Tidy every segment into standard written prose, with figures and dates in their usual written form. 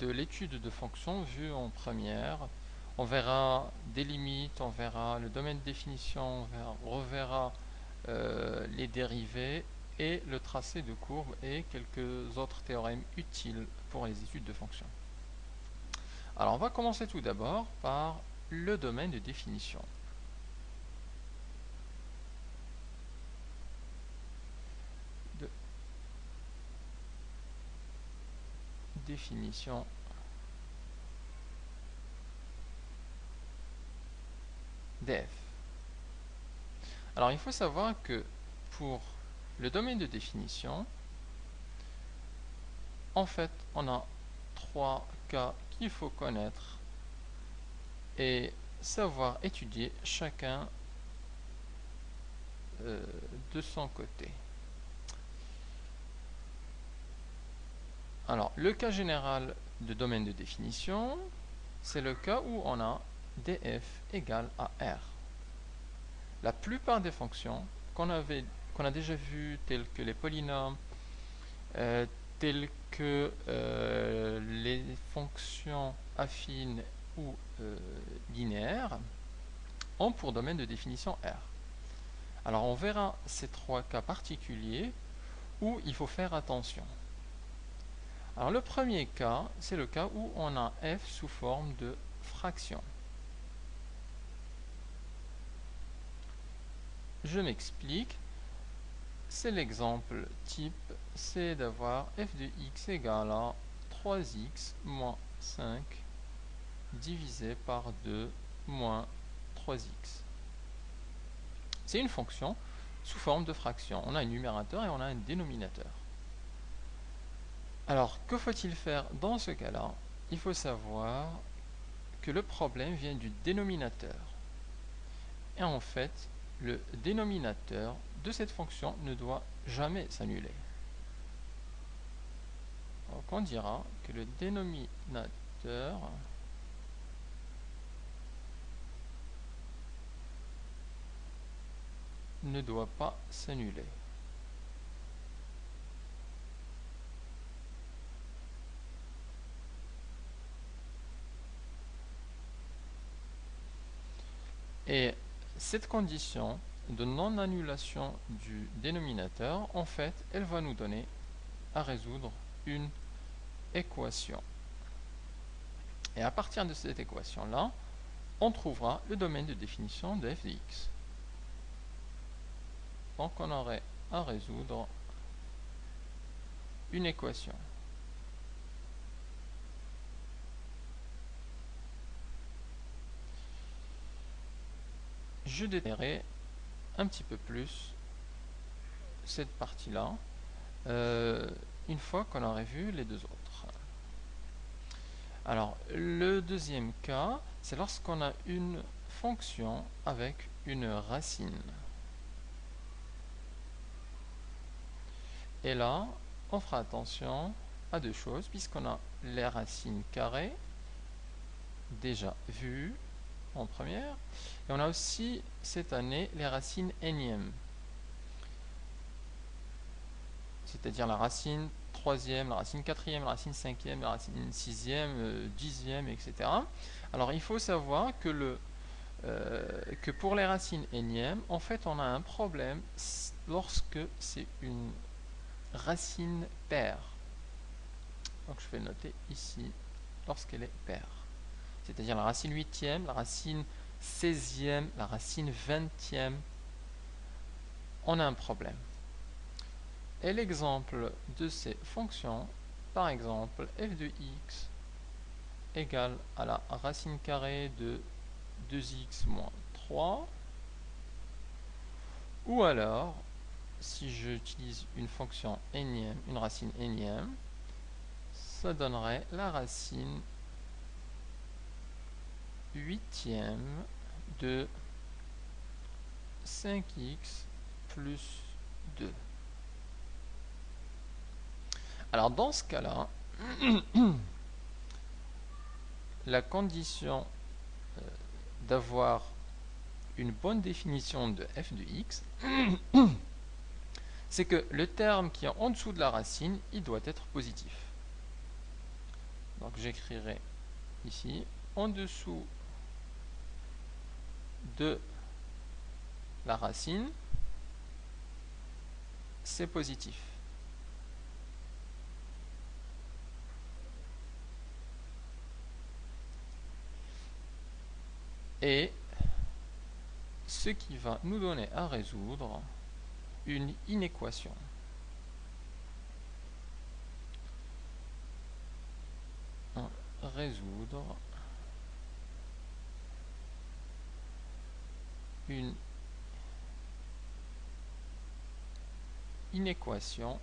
de l'étude de fonctions vue en première. On verra des limites, on verra le domaine de définition, on reverra les dérivés et le tracé de courbe et quelques autres théorèmes utiles pour les études de fonctions. Alors on va commencer tout d'abord par le domaine de définition. Définition df. Alors il faut savoir que pour le domaine de définition, en fait on a trois cas qu'il faut connaître et savoir étudier chacun de son côté. Alors le cas général de domaine de définition, c'est le cas où on a df égale à r. La plupart des fonctions qu'on a déjà vues, telles que les polynômes, telles que les fonctions affines ou linéaires, ont pour domaine de définition R. Alors on verra ces trois cas particuliers où il faut faire attention. Alors le premier cas, c'est le cas où on a f sous forme de fraction. Je m'explique. C'est l'exemple type, c'est d'avoir f de x égale à 3x moins 5 divisé par 2 moins 3x. C'est une fonction sous forme de fraction. On a un numérateur et on a un dénominateur. Alors, que faut-il faire dans ce cas-là? Il faut savoir que le problème vient du dénominateur. Et en fait, le dénominateur de cette fonction ne doit jamais s'annuler. Donc on dira que le dénominateur ne doit pas s'annuler. Et cette condition de non-annulation du dénominateur, en fait, elle va nous donner à résoudre une équation. Et à partir de cette équation-là, on trouvera le domaine de définition de f de x. Donc on aurait à résoudre une équation. Je détaillerai un petit peu plus cette partie-là une fois qu'on aurait vu les deux autres. Alors, le deuxième cas, c'est lorsqu'on a une fonction avec une racine. Et là, on fera attention à deux choses, puisqu'on a les racines carrées, déjà vues en première, et on a aussi cette année les racines énièmes, c'est-à-dire la racine troisième, la racine quatrième, la racine cinquième, la racine sixième, dixième, etc. Alors il faut savoir que, que pour les racines énièmes, en fait on a un problème lorsque c'est une racine paire. Donc je vais noter ici lorsqu'elle est paire. C'est-à-dire la racine huitième, la racine 16e, la racine 20e, on a un problème. Et l'exemple de ces fonctions, par exemple, f de x égale à la racine carrée de 2x moins 3, ou alors, si j'utilise une fonction énième, une racine énième, ça donnerait la racine huitième de 5x plus 2. Alors dans ce cas-là, la condition d'avoir une bonne définition de f de x, c'est que le terme qui est en dessous de la racine, il doit être positif. Donc Donc j'écrirai ici en dessous de la racine, c'est positif. Et ce qui va nous donner à résoudre une inéquation. Résoudre une inéquation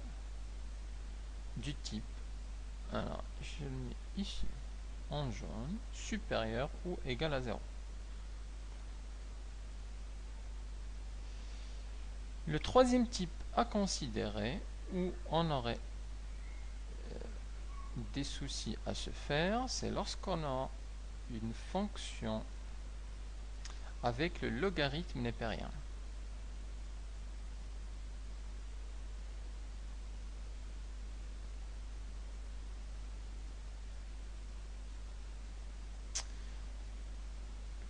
du type, alors je le mets ici en jaune, supérieur ou égal à 0. Le troisième type à considérer, où on aurait des soucis à se faire, c'est lorsqu'on a une fonction avec le logarithme népérien.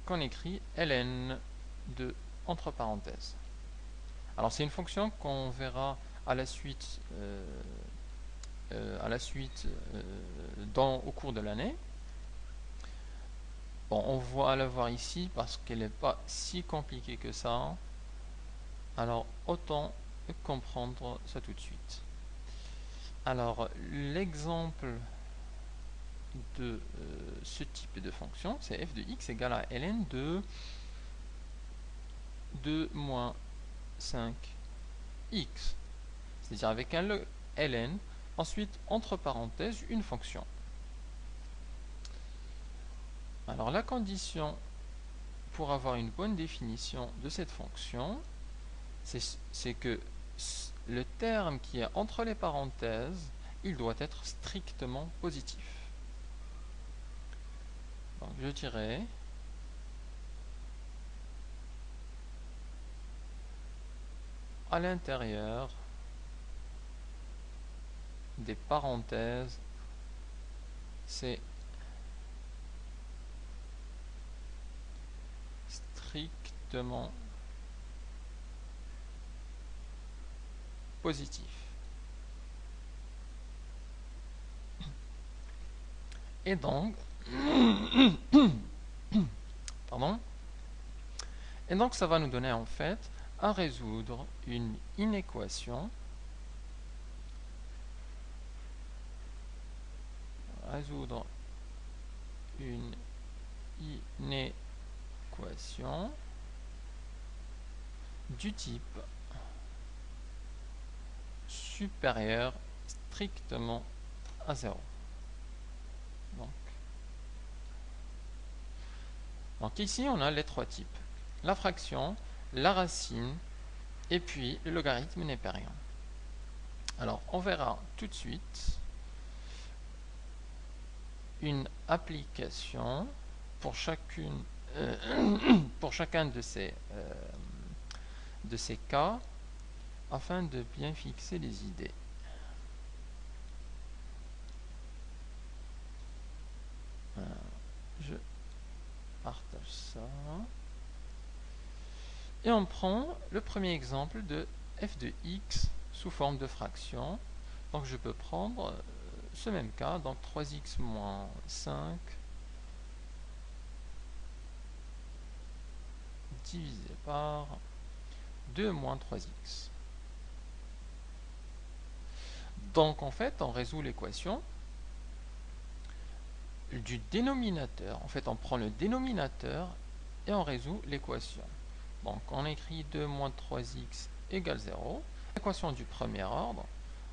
Qu'on écrit ln de entre parenthèses. Alors c'est une fonction qu'on verra à la suite, au cours de l'année. Bon, on va la voir ici parce qu'elle n'est pas si compliquée que ça. Alors autant comprendre ça tout de suite. Alors l'exemple de ce type de fonction, c'est f de x égale à ln de 2 moins 5x. C'est-à-dire avec un ln, ensuite entre parenthèses une fonction. Alors la condition pour avoir une bonne définition de cette fonction, c'est que le terme qui est entre les parenthèses, il doit être strictement positif. Donc je dirais à l'intérieur des parenthèses, c'est strictement positif. Et donc, pardon, et donc ça va nous donner en fait à résoudre une inéquation. Résoudre une inéquation du type supérieur strictement à 0. Donc ici on a les trois types: la fraction, la racine et puis le logarithme népérien. Alors on verra tout de suite une application pour chacune pour chacun de ces cas afin de bien fixer les idées. Je partage ça et on prend le premier exemple de f de x sous forme de fraction. Donc je peux prendre ce même cas, donc 3x moins 5 divisé par 2 moins 3x. Donc en fait on résout l'équation du dénominateur. En fait on prend le dénominateur et on résout l'équation. Donc on écrit 2 moins 3x égale 0. L'équation du premier ordre,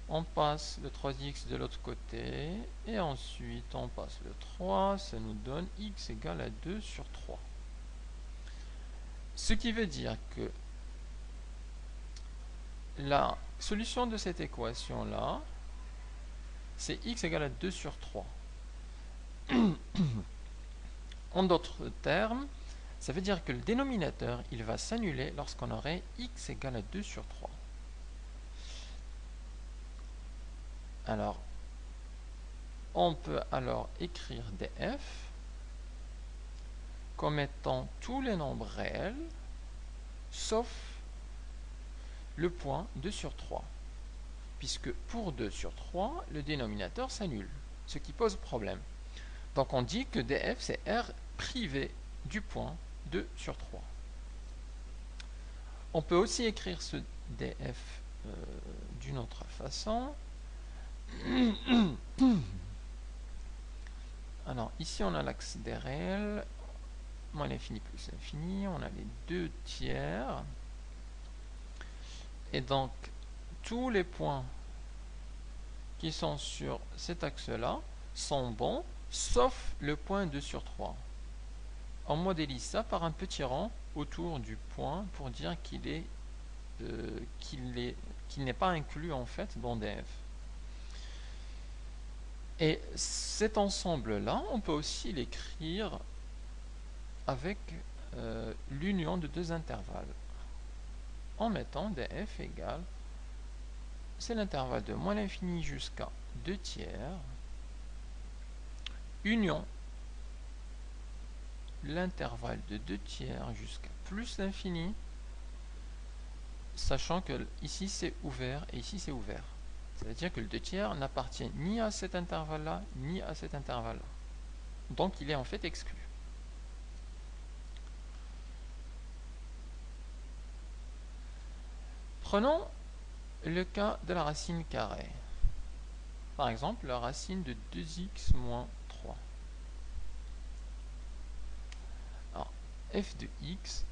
on passe le 3x de l'autre côté et ensuite on passe le 3, ça nous donne x égale à 2 sur 3. Ce qui veut dire que la solution de cette équation là, c'est x égale à 2 sur 3. En d'autres termes, ça veut dire que le dénominateur, il va s'annuler lorsqu'on aurait x égale à 2 sur 3. Alors, On peut alors écrire df comme étant tous les nombres réels, sauf le point 2 sur 3. Puisque pour 2 sur 3, le dénominateur s'annule, ce qui pose problème. Donc on dit que df c'est R privé du point 2 sur 3. On peut aussi écrire ce df d'une autre façon. Alors ici on a l'axe des réels, moins l'infini plus l'infini, on a les 2 tiers. Et donc tous les points qui sont sur cet axe-là sont bons, sauf le point 2 sur 3. On modélise ça par un petit rond autour du point pour dire qu'il n'est pas inclus en fait dans df. Et cet ensemble-là, on peut aussi l'écrire avec l'union de deux intervalles, en mettant df égale, c'est l'intervalle de moins l'infini jusqu'à 2 tiers, union l'intervalle de 2 tiers jusqu'à plus l'infini, sachant que ici c'est ouvert et ici c'est ouvert. C'est-à-dire que le 2 tiers n'appartient ni à cet intervalle-là, ni à cet intervalle-là. Donc il est en fait exclu. Prenons le cas de la racine carrée. Par exemple, la racine de 2x moins 3. Alors, f de x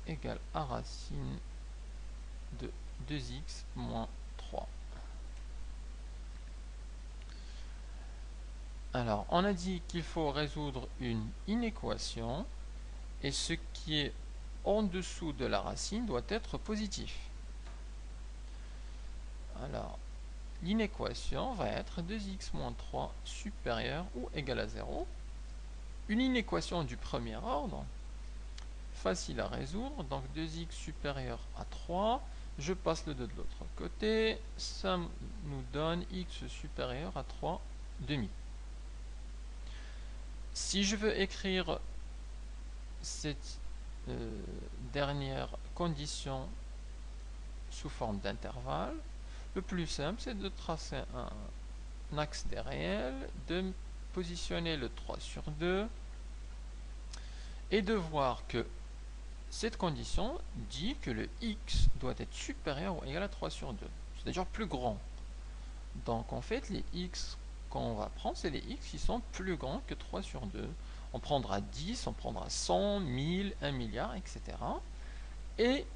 égale à racine de 2x moins 3. Alors, on a dit qu'il faut résoudre une inéquation et ce qui est en dessous de la racine doit être positif. Alors, l'inéquation va être 2x moins 3 supérieur ou égal à 0. Une inéquation du premier ordre, facile à résoudre, donc 2x supérieur à 3, je passe le 2 de l'autre côté, ça nous donne x supérieur à 3 demi. Si je veux écrire cette dernière condition sous forme d'intervalle, le plus simple c'est de tracer un axe des réels, de positionner le 3 sur 2 et de voir que cette condition dit que le x doit être supérieur ou égal à 3 sur 2, c'est-à-dire plus grand. Donc en fait les x qu'on va prendre, c'est les x qui sont plus grands que 3 sur 2. On prendra 10, on prendra 100, 1000, 1 milliard, etc. Et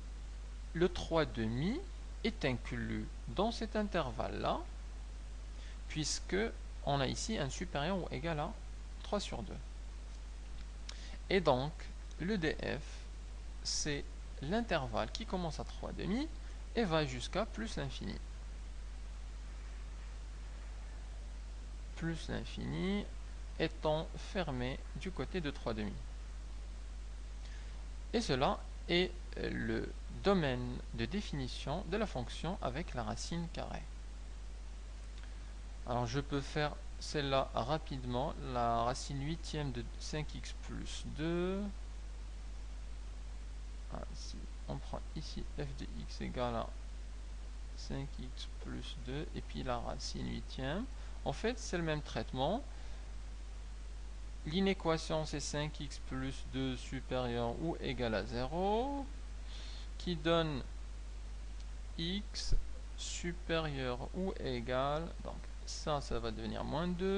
le 3 demi est inclus dans cet intervalle-là, puisque on a ici un supérieur ou égal à 3 sur 2. Et donc, le df, c'est l'intervalle qui commence à 3 demi et va jusqu'à plus l'infini. Plus l'infini étant fermé du côté de 3 demi. Et cela est le domaine de définition de la fonction avec la racine carrée. Alors je peux faire celle-là rapidement, la racine huitième de 5x plus 2. Si on prend ici f de x égale à 5x plus 2 et puis la racine huitième. En fait, c'est le même traitement. L'inéquation, c'est 5x plus 2 supérieur ou égal à 0, qui donne x supérieur ou égal, donc ça va devenir moins 2.